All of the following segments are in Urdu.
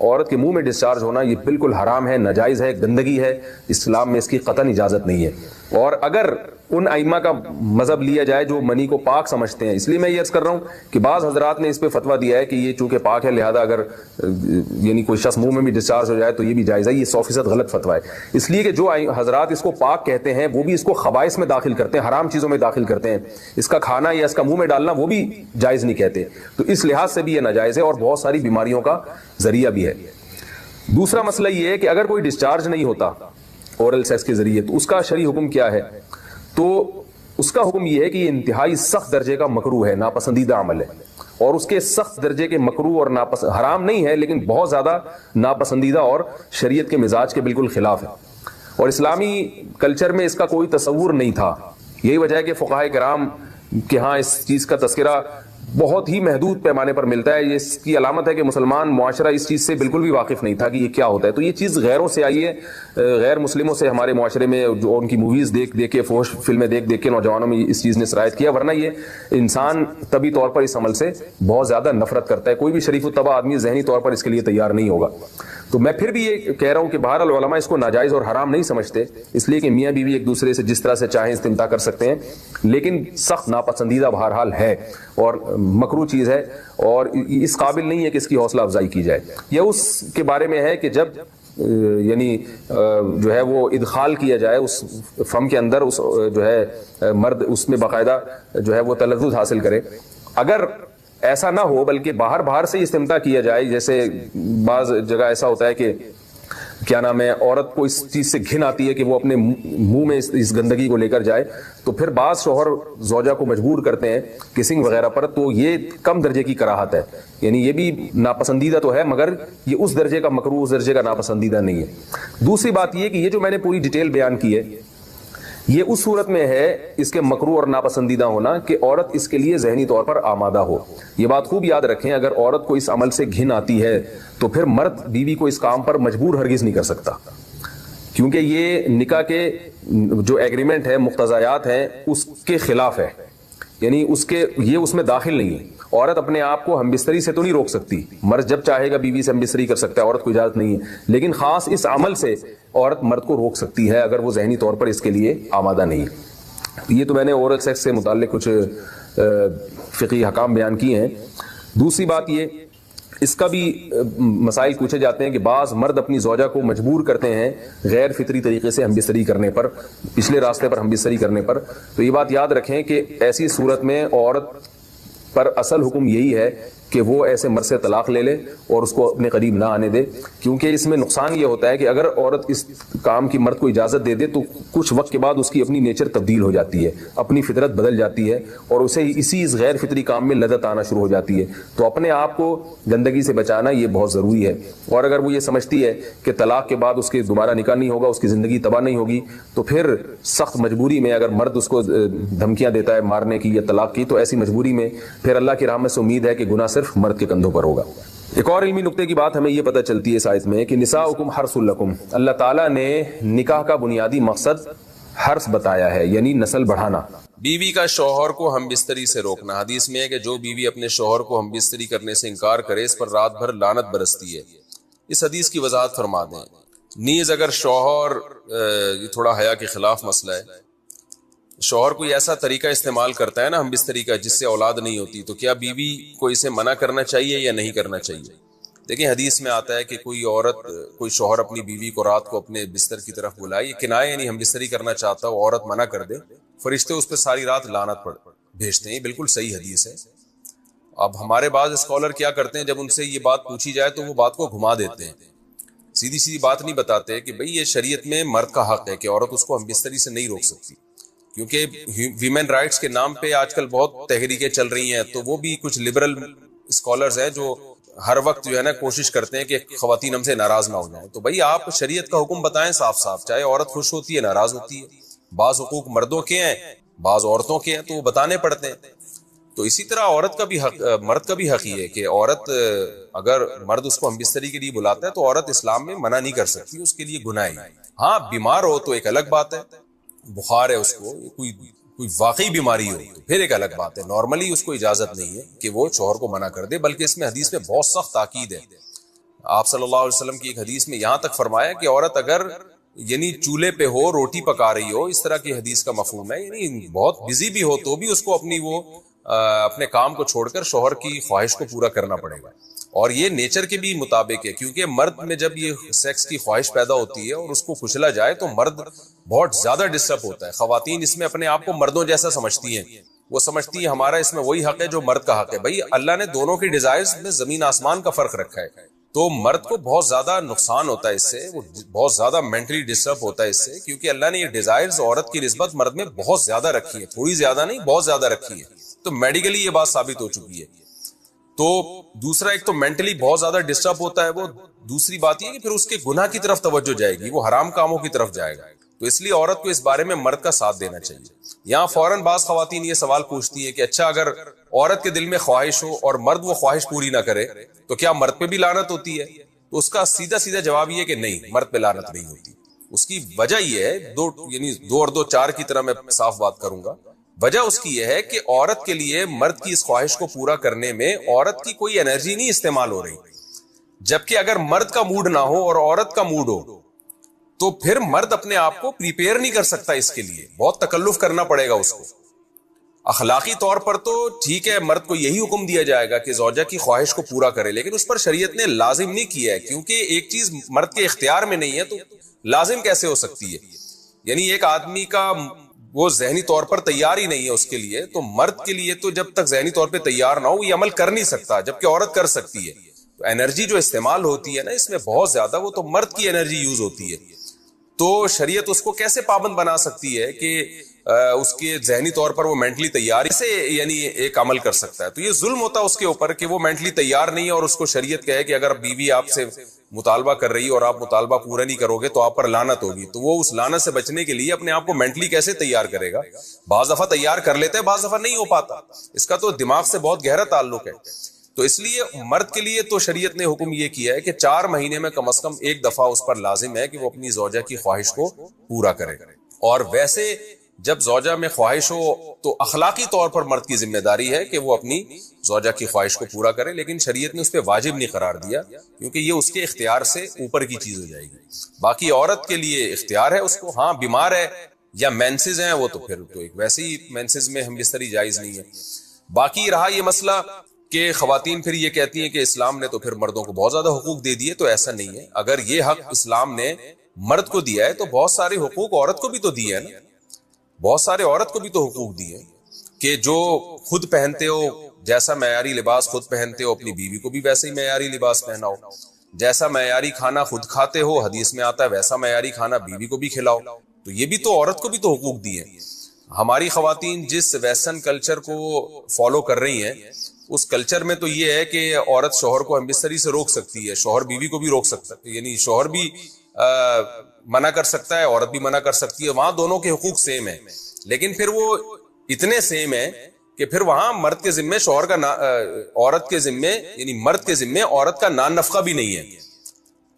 عورت کے منہ میں ڈسچارج ہونا یہ بالکل حرام ہے، ناجائز ہے، گندگی ہے، اسلام میں اس کی قطعاً اجازت نہیں ہے. اور اگر ان ائمہ کا مذہب لیا جائے جو منی کو پاک سمجھتے ہیں، اس لیے میں یہ عرض کر رہا ہوں کہ بعض حضرات نے اس پہ فتویٰ دیا ہے کہ یہ چونکہ پاک ہے لہذا اگر یعنی کوئی شخص منہ میں بھی ڈسچارج ہو جائے تو یہ بھی جائز ہے. یہ 100% غلط فتویٰ ہے، اس لیے کہ جو حضرات اس کو پاک کہتے ہیں وہ بھی اس کو خبائث میں داخل کرتے ہیں، حرام چیزوں میں داخل کرتے ہیں. اس کا کھانا یا اس کا منہ میں ڈالنا وہ بھی جائز نہیں کہتے، تو اس لحاظ سے بھی یہ ناجائز ہے اور بہت ساری بیماریوں کا ذریعہ بھی ہے. دوسرا مسئلہ یہ ہے کہ اگر کوئی ڈسچارج نہیں ہوتا اورل سیکس کے ذریعے تو اس کا شرعی حکم کیا ہے؟ تو اس کا حکم یہ ہے کہ یہ انتہائی سخت درجے کا مکروہ ہے، ناپسندیدہ عمل ہے. اور اس کے سخت درجے کے مکروہ اور حرام نہیں ہے لیکن بہت زیادہ ناپسندیدہ اور شریعت کے مزاج کے بالکل خلاف ہے. اور اسلامی کلچر میں اس کا کوئی تصور نہیں تھا. یہی وجہ ہے کہ فقہائے کرام کے ہاں اس چیز کا تذکرہ بہت ہی محدود پیمانے پر ملتا ہے. یہ اس کی علامت ہے کہ مسلمان معاشرہ اس چیز سے بالکل بھی واقف نہیں تھا کہ یہ کیا ہوتا ہے. تو یہ چیز غیروں سے آئی ہے، غیر مسلموں سے ہمارے معاشرے میں جو ان کی موویز دیکھ دیکھ کے، فحش فلمیں دیکھ دیکھ کے نوجوانوں میں اس چیز نے سرایت کیا. ورنہ یہ انسان طبی طور پر اس عمل سے بہت زیادہ نفرت کرتا ہے. کوئی بھی شریف الطبع آدمی ذہنی طور پر اس کے لیے تیار نہیں ہوگا. تو میں پھر بھی یہ کہہ رہا ہوں کہ بہرحال علماء اس کو ناجائز اور حرام نہیں سمجھتے، اس لیے کہ میاں بیوی ایک دوسرے سے جس طرح سے چاہیں استمتاع کر سکتے ہیں، لیکن سخت ناپسندیدہ بہرحال ہے اور مکروہ چیز ہے اور اس قابل نہیں ہے کہ اس کی حوصلہ افزائی کی جائے. یہ اس کے بارے میں ہے کہ جب یعنی جو ہے وہ ادخال کیا جائے اس فم کے اندر، اس جو ہے مرد اس میں باقاعدہ جو ہے وہ تلذذ حاصل کرے. اگر ایسا نہ ہو بلکہ باہر سے استمتاع کیا جائے، جیسے بعض جگہ ایسا ہوتا ہے کہ کیا نام ہے عورت کو اس چیز سے گھن آتی ہے کہ وہ اپنے منہ میں اس گندگی کو لے کر جائے، تو پھر بعض شوہر زوجہ کو مجبور کرتے ہیں کسنگ وغیرہ پر، تو یہ کم درجے کی کراہت ہے. یعنی یہ بھی ناپسندیدہ تو ہے مگر یہ اس درجے کا مکروہ، اس درجے کا ناپسندیدہ نہیں ہے. دوسری بات یہ کہ یہ جو میں نے پوری ڈیٹیل بیان کی ہے یہ اس صورت میں ہے اس کے مکروہ اور ناپسندیدہ ہونا کہ عورت اس کے لیے ذہنی طور پر آمادہ ہو. یہ بات خوب یاد رکھیں، اگر عورت کو اس عمل سے گھن آتی ہے تو پھر مرد بیوی کو اس کام پر مجبور ہرگز نہیں کر سکتا، کیونکہ یہ نکاح کے جو ایگریمنٹ ہے، مقتضیات ہیں، اس کے خلاف ہے. یعنی یہ اس میں داخل نہیں ہے. عورت اپنے آپ کو ہم بستری سے تو نہیں روک سکتی، مرد جب چاہے گا بیوی سے ہم بستری کر سکتا ہے، عورت کو اجازت نہیں ہے. لیکن خاص اس عمل سے عورت مرد کو روک سکتی ہے اگر وہ ذہنی طور پر اس کے لیے آمادہ نہیں. یہ تو میں نے اورل سیکس سے متعلق کچھ فقہی احکام بیان کیے ہیں. دوسری بات یہ، اس کا بھی مسائل پوچھے جاتے ہیں کہ بعض مرد اپنی زوجہ کو مجبور کرتے ہیں غیر فطری طریقے سے ہم بستری کرنے پر، پچھلے راستے پر ہم بستری کرنے پر. تو یہ بات یاد رکھیں کہ ایسی صورت میں عورت پر اصل حکم یہی ہے کہ وہ ایسے مرد سے طلاق لے لے اور اس کو اپنے قریب نہ آنے دے، کیونکہ اس میں نقصان یہ ہوتا ہے کہ اگر عورت اس کام کی مرد کو اجازت دے دے تو کچھ وقت کے بعد اس کی اپنی نیچر تبدیل ہو جاتی ہے، اپنی فطرت بدل جاتی ہے اور اسے اسی اس غیر فطری کام میں لذت آنا شروع ہو جاتی ہے. تو اپنے آپ کو گندگی سے بچانا یہ بہت ضروری ہے. اور اگر وہ یہ سمجھتی ہے کہ طلاق کے بعد اس کے دوبارہ نکاح نہیں ہوگا، اس کی زندگی تباہ نہیں ہوگی، تو پھر سخت مجبوری میں اگر مرد اس کو دھمکیاں دیتا ہے مارنے کی یا طلاق کی، تو ایسی مجبوری میں پھر اللہ کی رحمت سے امید ہے کہ گناہ صرف مرد کے کندھوں پر ہوگا. ایک اور علمی نقطے کی بات ہمیں یہ پتہ چلتی ہے اس آیت میں کہ نساؤکم حرث لکم، اللہ تعالیٰ نے نکاح کا بنیادی مقصد حرث بتایا ہے، یعنی نسل بڑھانا. بیوی کا شوہر کو ہم بستری سے روکنا. حدیث میں ہے کہ جو بیوی اپنے شوہر کو ہم بستری کرنے سے انکار کرے اس پر رات بھر لعنت برستی ہے. اس حدیث کی وضاحت فرما دیں. نیز اگر شوہر، یہ تھوڑا حیا کے خلاف مسئلہ ہے، شوہر کوئی ایسا طریقہ استعمال کرتا ہے نا ہم بستری کا جس سے اولاد نہیں ہوتی، تو کیا بیوی کو اسے منع کرنا چاہیے یا نہیں کرنا چاہیے؟ دیکھیں حدیث میں آتا ہے کہ کوئی شوہر اپنی بیوی کو رات کو اپنے بستر کی طرف بلائے، یہ کنایہ یعنی ہم بستری کرنا چاہتا ہو، عورت منع کر دے، فرشتے اس پہ ساری رات لعنت بھیجتے ہیں. یہ بالکل صحیح حدیث ہے. اب ہمارے بعض اسکالر کیا کرتے ہیں، جب ان سے یہ بات پوچھی جائے تو وہ بات کو گھما دیتے ہیں، سیدھی سیدھی بات نہیں بتاتے کہ بھئی یہ شریعت میں مرد کا حق ہے کہ عورت اس کو ہم بستری سے نہیں روک سکتی. کیونکہ ویمن رائٹس کے نام پہ آج کل بہت تحریکیں چل رہی ہیں، تو وہ بھی کچھ لبرل اسکالرز ہیں جو ہر وقت جو ہے نا کوشش کرتے ہیں کہ خواتین ہم سے ناراض نہ ہو جائیں. تو بھائی آپ شریعت کا حکم بتائیں صاف صاف، چاہے عورت خوش ہوتی ہے ناراض ہوتی ہے، بعض حقوق مردوں کے ہیں بعض عورتوں کے ہیں تو وہ بتانے پڑتے ہیں. تو اسی طرح عورت کا بھی حق، مرد کا بھی حق یہ ہے کہ عورت اگر مرد اس کو ہم بستری کے لیے بلاتا ہے تو عورت اسلام میں منع نہیں کر سکتی، اس کے لیے گناہ ہے. ہاں بیمار ہو تو ایک الگ بات ہے، بخار ہے اس کو، کوئی واقعی بیماری ہو تو پھر ایک الگ بات ہے. نارملی اس کو اجازت نہیں ہے کہ وہ شوہر کو منع کر دے، بلکہ اس میں حدیث میں بہت سخت تاکید ہے. آپ صلی اللہ علیہ وسلم کی ایک حدیث میں یہاں تک فرمایا کہ عورت اگر یعنی چولہے پہ ہو روٹی پکا رہی ہو، اس طرح کی حدیث کا مفہوم ہے، یعنی بہت بزی بھی ہو تو بھی اس کو اپنی وہ اپنے کام کو چھوڑ کر شوہر کی خواہش کو پورا کرنا پڑے گا. اور یہ نیچر کے بھی مطابق ہے، کیونکہ مرد میں جب یہ سیکس کی خواہش پیدا ہوتی ہے اور اس کو کچلا جائے تو مرد بہت زیادہ ڈسٹرب ہوتا ہے. خواتین اس میں اپنے آپ کو مردوں جیسا سمجھتی ہیں، وہ سمجھتی ہیں ہمارا اس میں وہی حق ہے جو مرد کا حق ہے. بھائی اللہ نے دونوں کی ڈیزائرز میں زمین آسمان کا فرق رکھا ہے، تو مرد کو بہت زیادہ نقصان ہوتا ہے اس سے، وہ بہت زیادہ مینٹلی ڈسٹرب ہوتا ہے اس سے، کیونکہ اللہ نے یہ ڈیزائرز عورت کی نسبت مرد میں بہت زیادہ رکھی ہے، تھوڑی زیادہ نہیں بہت زیادہ رکھی ہے. تو میڈیکلی یہ بات ثابت ہو چکی ہے. تو دوسرا ایک تو مینٹلی بہت زیادہ ڈسٹرب ہوتا ہے وہ، دوسری بات یہ کہ پھر اس کے گناہ کی طرف توجہ جائے گی، وہ حرام کاموں کی طرف جائے گا. تو اس لیے عورت کو اس بارے میں مرد کا ساتھ دینا چاہیے. یہاں فوراً بعض خواتین یہ سوال پوچھتی ہیں کہ اچھا اگر عورت کے دل میں خواہش ہو اور مرد وہ خواہش پوری نہ کرے تو کیا مرد پہ بھی لعنت ہوتی ہے؟ تو اس کا سیدھا سیدھا جواب یہ کہ نہیں، مرد پہ لعنت نہیں ہوتی. اس کی وجہ یہ ہے، دو اور دو چار کی طرح میں صاف بات کروں گا. وجہ اس کی یہ ہے کہ عورت کے لیے مرد کی اس خواہش کو پورا کرنے میں عورت کی کوئی انرجی نہیں استعمال ہو رہی، جبکہ اگر مرد کا موڈ نہ ہو اور عورت کا موڈ ہو تو پھر مرد اپنے آپ کو پریپیئر نہیں کر سکتا، اس کے لیے بہت تکلف کرنا پڑے گا اس کو. اخلاقی طور پر تو ٹھیک ہے، مرد کو یہی حکم دیا جائے گا کہ زوجہ کی خواہش کو پورا کرے، لیکن اس پر شریعت نے لازم نہیں کیا ہے، کیونکہ ایک چیز مرد کے اختیار میں نہیں ہے تو لازم کیسے ہو سکتی ہے؟ یعنی ایک آدمی کا وہ ذہنی طور پر تیار ہی نہیں ہے اس کے لیے، تو مرد کے لیے تو جب تک ذہنی طور پہ تیار نہ ہو یہ عمل کر نہیں سکتا، جبکہ عورت کر سکتی ہے. تو انرجی جو استعمال ہوتی ہے نا اس میں بہت زیادہ، وہ تو مرد کی انرجی یوز ہوتی ہے. تو شریعت اس کو کیسے پابند بنا سکتی ہے کہ اس کے ذہنی طور پر وہ مینٹلی تیار سے یعنی ایک عمل کر سکتا ہے؟ تو یہ ظلم ہوتا ہے اس کے اوپر کہ وہ مینٹلی تیار نہیں ہے اور اس کو شریعت کہے کہ اگر بیوی آپ سے مطالبہ کر رہی اور آپ مطالبہ پورا نہیں کرو گے تو آپ پر لعنت ہوگی. تو وہ اس لعنت سے بچنے کے لیے اپنے آپ کو مینٹلی کیسے تیار کرے گا؟ بعض دفعہ تیار کر لیتے ہیں، بعض دفعہ نہیں ہو پاتا. اس کا تو دماغ سے بہت گہرا تعلق ہے. تو اس لیے مرد کے لیے تو شریعت نے حکم یہ کیا ہے کہ 4 مہینے میں کم از کم ایک دفعہ اس پر لازم ہے کہ وہ اپنی زوجہ کی خواہش کو پورا کرے. اور ویسے جب زوجہ میں خواہش ہو تو اخلاقی طور پر مرد کی ذمہ داری ہے کہ وہ اپنی زوجہ کی خواہش کو پورا کرے، لیکن شریعت نے اس پہ واجب نہیں قرار دیا کیونکہ یہ اس کے اختیار سے اوپر کی چیز ہو جائے گی. باقی عورت کے لیے اختیار ہے اس کو، ہاں بیمار ہے یا مینسز ہیں وہ تو پھر تو ایک ویسے ہی مینسز میں ہم بستری جائز نہیں ہے. باقی رہا یہ مسئلہ کہ خواتین پھر یہ کہتی ہیں کہ اسلام نے تو پھر مردوں کو بہت زیادہ حقوق دے دیے، تو ایسا نہیں ہے. اگر یہ حق اسلام نے مرد کو دیا ہے تو بہت سارے حقوق عورت کو بھی تو دیے ہیں نا، بہت سارے عورت کو بھی تو حقوق دیے کہ جو خود پہنتے ہو، جیسا معیاری لباس خود پہنتے ہو اپنی بیوی کو بھی ویسے ہی معیاری لباس پہناؤ، جیسا معیاری کھانا خود کھاتے ہو حدیث میں آتا ہے ویسا معیاری کھانا بیوی کو بھی کھلاؤ. تو یہ بھی تو عورت کو بھی تو حقوق دیے ہیں. ہماری خواتین جس ویسٹرن کلچر کو فالو کر رہی ہیں اس کلچر میں تو یہ ہے کہ عورت شوہر کو ہم بستری سے روک سکتی ہے، شوہر بیوی کو بھی روک سکتا ہے، یعنی شوہر بھی منع کر سکتا ہے، عورت بھی منع کر سکتی ہے. وہاں دونوں کے حقوق سیم ہیں، لیکن پھر وہ اتنے سیم ہیں کہ پھر وہاں مرد کے ذمے شوہر کا عورت کے ذمے یعنی مرد کے ذمے عورت کا نان نفقہ بھی نہیں ہے.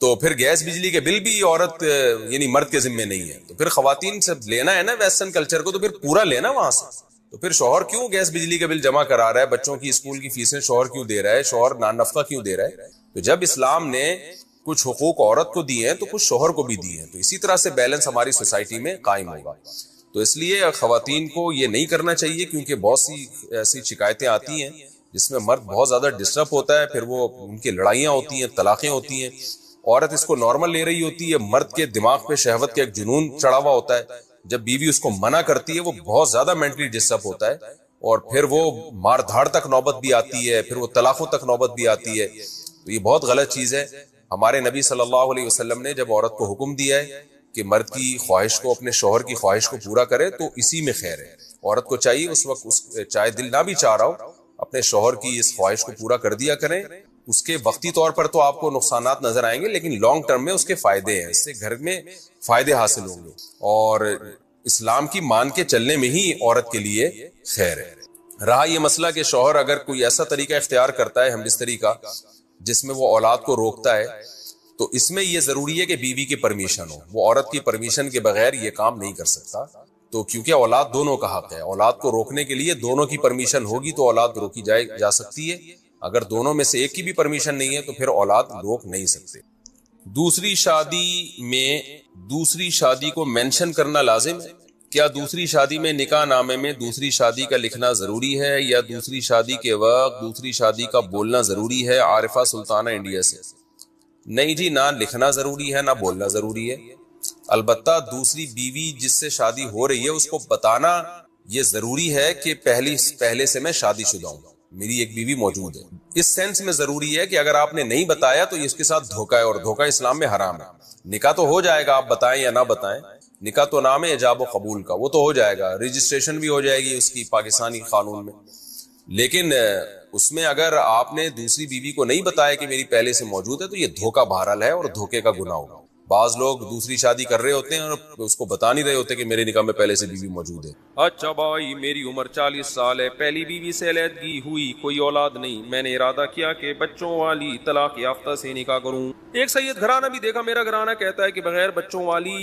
تو پھر گیس بجلی کے بل بھی عورت یعنی مرد کے ذمے نہیں ہے. تو پھر خواتین سے لینا ہے نا ویسٹرن کلچر کو، تو پھر پورا لینا وہاں سے. تو پھر شوہر کیوں گیس بجلی کا بل جمع کرا رہا ہے، بچوں کی اسکول کی فیسیں شوہر کیوں دے رہا ہے، شوہر نان نفقہ کیوں دے رہا ہے؟ تو جب اسلام نے کچھ حقوق عورت کو دیے ہیں تو کچھ شوہر کو بھی دیے ہیں، تو اسی طرح سے بیلنس ہماری سوسائٹی میں قائم ہوگا. تو اس لیے خواتین کو یہ نہیں کرنا چاہیے، کیونکہ بہت سی ایسی شکایتیں آتی ہیں جس میں مرد بہت زیادہ ڈسٹرب ہوتا ہے، پھر وہ ان کی لڑائیاں ہوتی ہیں، طلاقیں ہوتی ہیں. عورت اس کو نارمل لے رہی ہوتی ہے، مرد کے دماغ پہ شہوت کا ایک جنون چڑھا ہوا ہوتا ہے. جب بیوی اس کو منع کرتی ہے وہ بہت زیادہ مینٹلی ڈسٹرب ہوتا ہے، اور پھر وہ مار دھاڑ تک نوبت بھی آتی ہے، پھر وہ طلاقوں تک نوبت بھی آتی ہے. تو یہ بہت غلط چیز ہے. ہمارے نبی صلی اللہ علیہ وسلم نے جب عورت کو حکم دیا ہے کہ مرد کی خواہش کو، اپنے شوہر کی خواہش کو پورا کرے، تو اسی میں خیر ہے. عورت کو چاہیے اس وقت چاہے دل نہ بھی چاہ رہا ہو اپنے شوہر کی اس خواہش کو پورا کر دیا کریں. اس کے وقتی طور پر تو آپ کو نقصانات نظر آئیں گے، لیکن لانگ ٹرم میں اس کے فائدے ہیں، اس سے گھر میں فائدے حاصل ہوں گے، اور اسلام کی مان کے چلنے میں ہی عورت کے لیے خیر ہے. رہا یہ مسئلہ کہ شوہر اگر کوئی ایسا طریقہ اختیار کرتا ہے ہم بستری کا جس میں وہ اولاد کو روکتا ہے، تو اس میں یہ ضروری ہے کہ بیوی کی پرمیشن ہو. وہ عورت کی پرمیشن کے بغیر یہ کام نہیں کر سکتا. تو کیونکہ اولاد دونوں کا حق ہے، اولاد کو روکنے کے لیے دونوں کی پرمیشن ہوگی تو اولاد روکی جا سکتی ہے. اگر دونوں میں سے ایک کی بھی پرمیشن نہیں ہے تو پھر اولاد روک نہیں سکتے. دوسری شادی میں دوسری شادی کو مینشن کرنا لازم ہے. کیا دوسری شادی میں نکاح نامے میں دوسری شادی کا لکھنا ضروری ہے یا دوسری شادی کے وقت دوسری شادی کا بولنا ضروری ہے؟ عارفہ سلطانہ انڈیا سے. نہیں جی، نہ لکھنا ضروری ہے نہ بولنا ضروری ہے. البتہ دوسری بیوی جس سے شادی ہو رہی ہے اس کو بتانا یہ ضروری ہے کہ پہلے سے میں شادی شدہ ہوں، میری ایک بیوی موجود ہے. اس سینس میں ضروری ہے کہ اگر آپ نے نہیں بتایا تو اس کے ساتھ دھوکہ ہے، اور دھوکہ اسلام میں حرام ہے. نکاح تو ہو جائے گا، آپ بتائیں یا نہ بتائیں. نکاح تو نام ہے ایجاب و قبول کا، وہ تو ہو جائے گا، رجسٹریشن بھی ہو جائے گی اس کی پاکستانی قانون میں. لیکن اس میں اگر آپ نے دوسری بیوی کو نہیں بتایا کہ میری پہلے سے موجود ہے تو یہ دھوکہ بہرحال ہے اور دھوکے کا گناہ ہوگا. بعض لوگ دوسری شادی کر رہے ہوتے ہیں اور اس کو بتا نہیں رہے ہوتے کہ میرے نکاح میں پہلے سے بیوی موجود ہے. اچھا بھائی، میری عمر 40 سال ہے، پہلی بیوی سے علیحدگی ہوئی، کوئی اولاد نہیں، میں نے ارادہ کیا کہ بچوں والی طلاق یافتہ سے نکاح کروں. ایک سید گھرانہ بھی دیکھا، میرا گھرانہ کہتا ہے کہ بغیر بچوں والی،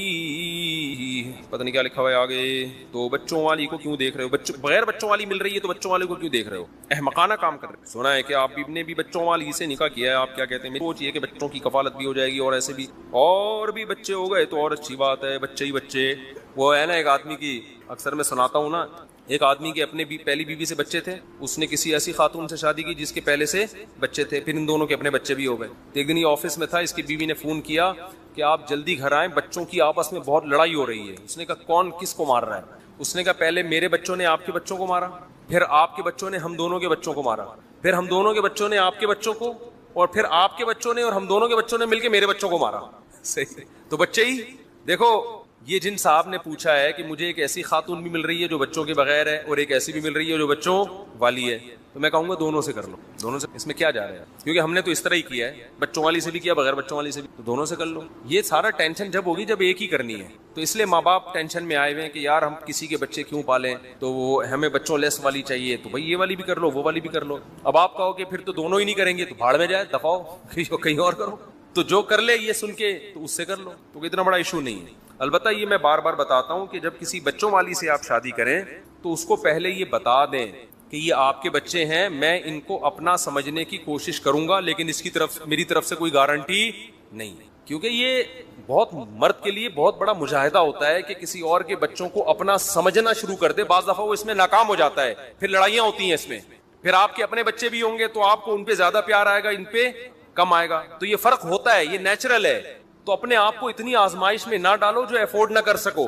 پتہ نہیں کیا لکھا ہوا ہے آگے، تو بچوں والی کو کیوں دیکھ رہے ہو؟ بغیر بچوں والی مل رہی ہے تو بچوں والے کو کیوں دیکھ رہے ہو؟ احمقانہ کام کر رہے ہیں. سنا ہے کہ آپ نے بھی بچوں والی سے نکاح کیا ہے، آپ کیا کہتے ہیں؟ سوچئے کہ بچوں کی کفالت بھی ہو جائے گی اور ایسے بھی اور بھی بچے ہو گئے تو اور اچھی بات ہے. بچے ہی بچے. وہ ہے نا ایک آدمی کی، اکثر میں سناتا ہوں نا، ایک آدمی کے اپنے پہلی بیوی سے بچے تھے، اس نے کسی ایسی خاتون سے شادی کی جس کے پہلے سے بچے تھے، پھر ان دونوں کے اپنے بچے بھی ہو گئے. ایک دن یہ آفس میں تھا، اس کی بیوی نے فون کیا کہ آپ جلدی گھر آئیں، بچوں کی آپس میں بہت لڑائی ہو رہی ہے. اس نے کہا کون کس کو مار رہا ہے؟ اس نے کہا پہلے میرے بچوں نے آپ کے بچوں کو مارا، پھر آپ کے بچوں نے ہم دونوں کے بچوں کو مارا، پھر ہم دونوں کے بچوں نے آپ کے بچوں کو، اور پھر آپ کے بچوں نے اور ہم دونوں کے بچوں نے مل کے میرے بچوں کو مارا. صحیح. تو بچے ہی دیکھو. یہ جن صاحب نے پوچھا ہے کہ مجھے ایک ایسی خاتون بھی مل رہی ہے جو بچوں کے بغیر ہے اور ایک ایسی بھی مل رہی ہے جو بچوں والی ہے، تو میں کہوں گا دونوں سے کر لو. دونوں سے اس میں کیا جا رہا ہے؟ کیونکہ ہم نے تو اس طرح ہی کیا ہے، بچوں والی سے بھی کیا، بغیر بچوں والی سے بھی، تو دونوں سے کر لو. یہ سارا ٹینشن جب ہوگی جب ایک ہی کرنی ہے. تو اس لیے ماں باپ ٹینشن میں آئے ہوئے ہیں کہ یار ہم کسی کے بچے کیوں پالیں، تو وہ ہمیں بچوں لیس والی چاہیے، تو بھائی یہ والی بھی کر لو وہ والی بھی کر لو. اب آپ کہو کہ پھر تو دونوں ہی نہیں کریں گے تو بھاڑ میں جائے، دفاؤ کہیں اور کرو. تو جو کر لے یہ سن کے تو اس سے کر لو، تو اتنا بڑا ایشو نہیں ہے. البتہ یہ میں بار بار بتاتا ہوں کہ جب کسی بچوں والی سے آپ شادی کریں تو اس کو پہلے یہ بتا دیں کہ یہ آپ کے بچے ہیں، میں ان کو اپنا سمجھنے کی کوشش کروں گا، لیکن اس کی طرف میری طرف سے کوئی گارنٹی نہیں. کیونکہ یہ بہت مرد کے لیے بہت بڑا مجاہدہ ہوتا ہے کہ کسی اور کے بچوں کو اپنا سمجھنا شروع کر دے. بعض دفعہ وہ اس میں ناکام ہو جاتا ہے، پھر لڑائیاں ہوتی ہیں اس میں، پھر آپ کے اپنے بچے بھی ہوں گے تو آپ کو ان پہ زیادہ پیار آئے گا، ان پہ کم آئے گا. تو یہ فرق ہوتا ہے، یہ نیچرل ہے. تو اپنے آپ کو اتنی آزمائش میں نہ ڈالو جو افورڈ نہ کر سکو.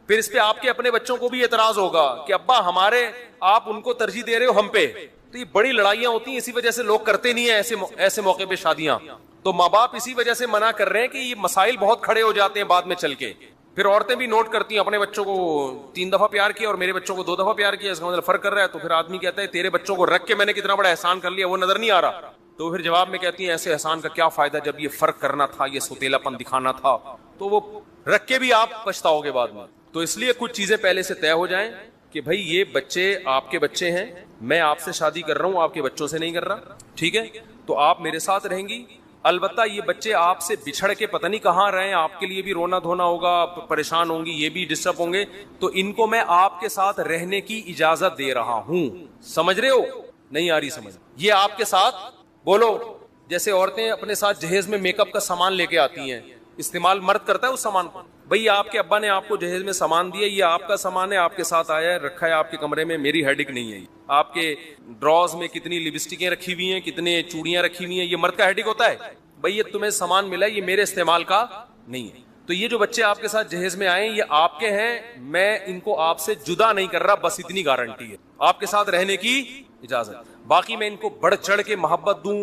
پھر اس پہ آپ کے اپنے بچوں کو بھی اعتراض ہوگا کہ ابا ہمارے، آپ ان کو ترجیح دے رہے ہو ہم پہ. تو یہ بڑی لڑائیاں ہوتی ہیں، اسی وجہ سے لوگ کرتے نہیں ہیں ایسے موقع پہ شادیاں. تو ماں باپ اسی وجہ سے منع کر رہے ہیں کہ یہ مسائل بہت کھڑے ہو جاتے ہیں بعد میں چل کے. پھر عورتیں بھی نوٹ کرتی ہیں اپنے بچوں کو 3 دفعہ پیار کیا اور میرے بچوں کو 2 دفعہ پیار کیا، اس کا مطلب فرق کر رہا ہے. تو پھر آدمی کہتا ہے تیرے بچوں کو رکھ کے میں نے کتنا بڑا احسان کر لیا، وہ نظر نہیں آ رہا. تو پھر جواب میں کہتی ہیں ایسے احسان کا کیا فائدہ جب یہ فرق کرنا تھا، یہ سوتیلا پن دکھانا تھا. تو وہ رکھ کے بھی آپ پچھتاؤ گے بعد میں. تو اس لیے کچھ چیزیں پہلے سے طے ہو جائیں کہ بھائی یہ بچے آپ کے بچے ہیں، میں آپ سے شادی کر رہا ہوں، آپ کے بچوں سے نہیں کر رہا، ٹھیک ہے؟ تو آپ میرے ساتھ رہیں گی. البتہ یہ بچے آپ سے بچھڑ کے پتہ نہیں کہاں رہیں، آپ کے لیے بھی رونا دھونا ہوگا، پریشان ہوں گی، یہ بھی ڈسٹرب ہوں گے. تو ان کو میں آپ کے ساتھ رہنے کی اجازت دے رہا ہوں. سمجھ رہے ہو؟ نہیں آ رہی سمجھ؟ یہ آپ کے ساتھ بولو. جیسے عورتیں اپنے ساتھ جہیز میں میک اپ کا سامان لے کے آتی ہیں، استعمال مرد کرتا ہے اس سامان کو. بھئی آپ کے ابا نے آپ کو جہیز میں سامان دیا، یہ آپ کا سامان ہے، آپ کے ساتھ آیا ہے، رکھا ہے آپ کے کمرے میں، میری ہیڈک نہیں ہے. آپ کے ڈراز میں کتنی لپسٹکیں رکھی ہوئی ہیں، کتنے چوڑیاں رکھی ہوئی ہیں، یہ مرد کا ہیڈک ہوتا ہے؟ بھئی یہ تمہیں سامان ملا، یہ میرے استعمال کا نہیں ہے. تو یہ جو بچے آپ کے ساتھ جہیز میں آئے یہ آپ کے ہیں، میں ان کو آپ سے جدا نہیں کر رہا، بس اتنی گارنٹی ہے، آپ کے ساتھ رہنے کی اجازت. باقی میں ان کو بڑھ چڑھ کے محبت دوں،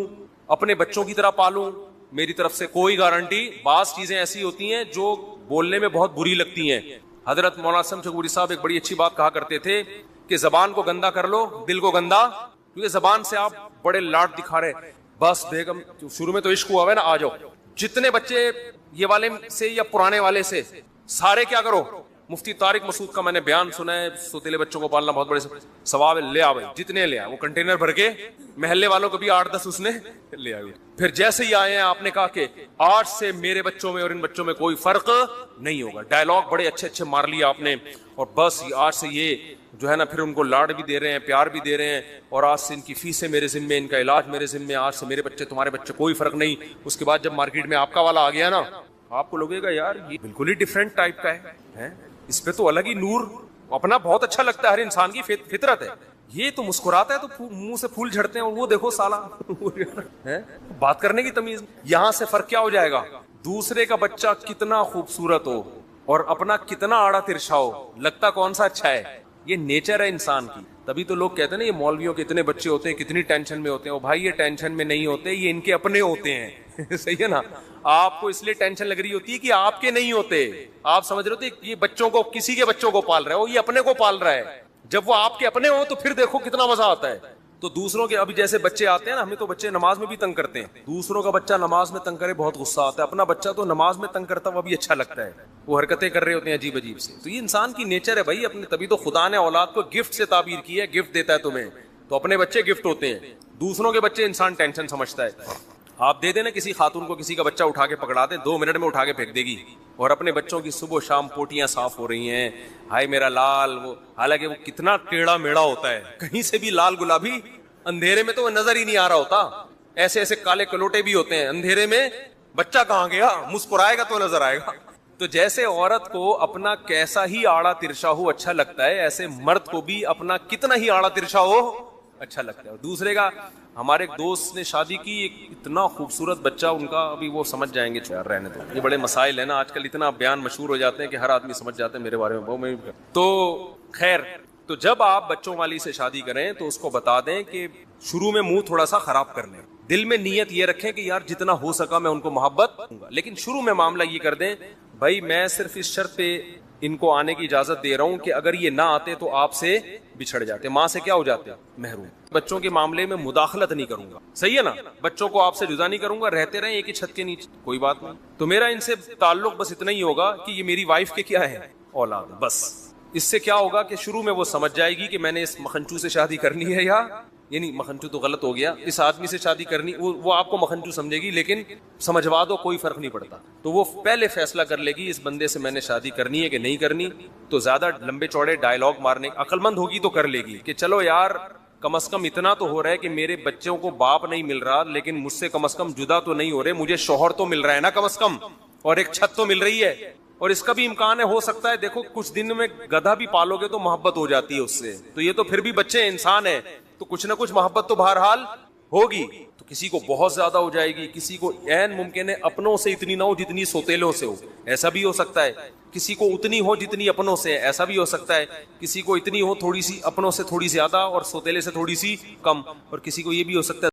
اپنے بچوں کی طرح پالوں، میری طرف سے کوئی گارنٹی. بعض چیزیں ایسی ہوتی ہیں جو بولنے میں بہت بری لگتی ہیں. حضرت مولانا شمس صاحب ایک بڑی اچھی بات کہا کرتے تھے کہ زبان کو گندا کر لو، دل کو گندا، کیونکہ زبان سے آپ بڑے لاڈ دکھا رہے، بس بیگم شروع میں تو عشق ہوا ہے نا، آ جاؤ. جتنے بچے یہ والے سے یا پرانے والے سے، سارے کیا کرو، مفتی طارق مسعود کا میں نے بیان سنا ہے, سوتیلے بچوں کو پالنا بہت بڑے ثواب ہے. لے آ بھائی جتنے لے آ, وہ کنٹینر بھر کے محلے والوں کو بھی 8-10 اس نے لے آئے. پھر جیسے ہی آئے ہیں آپ نے کہا کہ آج سے میرے بچوں میں اور ان بچوں میں کوئی فرق نہیں ہوگا. ڈائلاگ بڑے اچھے اچھے مار لیے آپ نے, اور بس آج سے یہ جو ہے نا, پھر ان کو لاڈ بھی دے رہے ہیں, پیار بھی دے رہے ہیں, اور آج سے ان کی فیسیں میرے ذمے, ان کا علاج میرے ذمے, آج سے میرے بچے تمہارے بچے کوئی فرق نہیں. اس کے بعد جب مارکیٹ میں آپ کا والا آ گیا نا, آپ کو لگے گا یار یہ بالکل ہی ڈفرینٹ ٹائپ کا ہے, اس پہ تو الگ ہی نور اپنا بہت اچھا لگتا ہے, ہر انسان کی فطرت ہے. یہ تو مسکراتا ہے تو منہ سے پھول جھڑتے ہیں, اور وہ دیکھو سالہ بات کرنے کی تمیز. یہاں سے فرق کیا ہو جائے گا, دوسرے کا بچہ کتنا خوبصورت ہو اور اپنا کتنا آڑا ترشا ہو, لگتا کون سا اچھا ہے. یہ نیچر ہے انسان کی. تبھی تو لوگ کہتے ہیں نا یہ مولویوں کے اتنے بچے ہوتے ہیں کتنی ٹینشن میں ہوتے ہیں. بھائی یہ ٹینشن میں نہیں ہوتے, یہ ان کے اپنے ہوتے ہیں. صحیح ہے نا, آپ کو اس لیے ٹینشن لگ رہی ہوتی ہے کہ آپ کے نہیں ہوتے. آپ سمجھ رہے ہوتے یہ بچوں کو, کسی کے بچوں کو پال رہے ہو, یہ اپنے کو پال رہا ہے. جب وہ آپ کے اپنے ہوں تو پھر دیکھو کتنا مزہ آتا ہے. تو دوسروں کے ابھی جیسے بچے آتے ہیں نا, ہمیں تو بچے نماز میں بھی تنگ کرتے ہیں. دوسروں کا بچہ نماز میں تنگ کرے بہت غصہ آتا ہے, اپنا بچہ تو نماز میں تنگ کرتا وہ بھی اچھا لگتا ہے. وہ حرکتیں کر رہے ہوتے ہیں عجیب عجیب سے. تو یہ انسان کی نیچر ہے بھائی اپنے. تبھی تو خدا نے اولاد کو گفٹ سے تعبیر کی ہے, گفٹ دیتا ہے تمہیں تو اپنے بچے گفٹ ہوتے ہیں. دوسروں کے بچے انسان ٹینشن سمجھتا ہے. آپ دے دینا کسی خاتون کو کسی کا بچہ اٹھا کے پکڑا دیں, 2 منٹ میں اٹھا کے پھینک دے گی. اور اپنے بچوں کی صبح شام پوٹیاں صاف ہو رہی ہیں, ہائے میرا لال. وہ حالانکہ وہ کتنا ٹیڑھا میڑا ہوتا ہے, کہیں سے بھی لال گلابی, اندھیرے میں تو وہ نظر ہی نہیں آ رہا ہوتا. ایسے ایسے کالے کلوٹے بھی ہوتے ہیں اندھیرے میں, بچہ کہاں گیا, مسکرائے گا تو نظر آئے گا. تو جیسے عورت کو اپنا کیسا ہی آڑا ترشا ہو اچھا لگتا ہے, ایسے مرد کو بھی اپنا کتنا ہی آڑا ترشا ہو اچھا لگتا ہے. دوسرے کا, ہمارے ایک دوست نے شادی کی, ایک اتنا خوبصورت بچہ ان کا, ابھی وہ سمجھ جائیں گے یار رہنے دو, یہ بڑے مسائل ہیں نا آج کل, اتنا بیان مشہور ہو جاتے ہیں کہ ہر آدمی سمجھ جاتے ہیں میرے بارے میں. وہ تو خیر, تو جب آپ بچوں والی سے شادی کریں تو اس کو بتا دیں کہ شروع میں منہ تھوڑا سا خراب کر لیں, دل میں نیت یہ رکھیں کہ یار جتنا ہو سکا میں ان کو محبت دوں گا, لیکن شروع میں معاملہ یہ کر دیں بھائی میں صرف اس شرط پہ ان کو آنے کی اجازت دے رہا ہوں کہ اگر یہ نہ آتے تو آپ سے بچھڑ جاتے, ماں سے کیا ہو جاتے, محروم. بچوں کے معاملے میں مداخلت نہیں کروں گا, صحیح ہے نا, بچوں کو آپ سے جدا نہیں کروں گا, رہتے رہیں ایک ہی چھت کے نیچے, کوئی بات نہیں. تو میرا ان سے تعلق بس اتنا ہی ہوگا کہ یہ میری وائف کے کیا ہے, اولاد, بس. اس سے کیا ہوگا کہ شروع میں وہ سمجھ جائے گی کہ میں نے اس مکھنچو سے شادی کرنی ہے, یا یعنی مکھنچو تو غلط ہو گیا, اس آدمی سے شادی کرنی, وہ آپ کو مکھنچو سمجھے گی لیکن سمجھوا دو کوئی فرق نہیں پڑتا. تو وہ پہلے فیصلہ کر لے گی اس بندے سے میں نے شادی کرنی ہے کہ نہیں کرنی. تو زیادہ لمبے چوڑے ڈائلاگ مارنے, عقل مند ہوگی تو کر لے گی کہ چلو یار کم از کم اتنا تو ہو رہا ہے کہ میرے بچوں کو باپ نہیں مل رہا, لیکن مجھ سے کم از کم جدا تو نہیں ہو رہے, مجھے شوہر تو مل رہا ہے نا کم از کم, اور ایک چھت تو مل رہی ہے. اور اس کا بھی امکان ہے, ہو سکتا ہے دیکھو کچھ دن میں گدھا بھی پالو گے تو محبت ہو جاتی ہے اس سے, تو یہ تو پھر بھی بچے انسان ہیں, تو کچھ نہ کچھ محبت تو بہرحال ہوگی. تو کسی کو بہت زیادہ ہو جائے گی, کسی کو عین ممکن ہے اپنوں سے اتنی نہ ہو جتنی سوتیلوں سے ہو, ایسا بھی ہو سکتا ہے. کسی کو اتنی ہو جتنی اپنوں سے, ایسا بھی ہو سکتا ہے. کسی کو اتنی ہو تھوڑی سی اپنوں سے تھوڑی زیادہ اور سوتیلے سے تھوڑی سی کم, اور کسی کو یہ بھی ہو سکتا ہے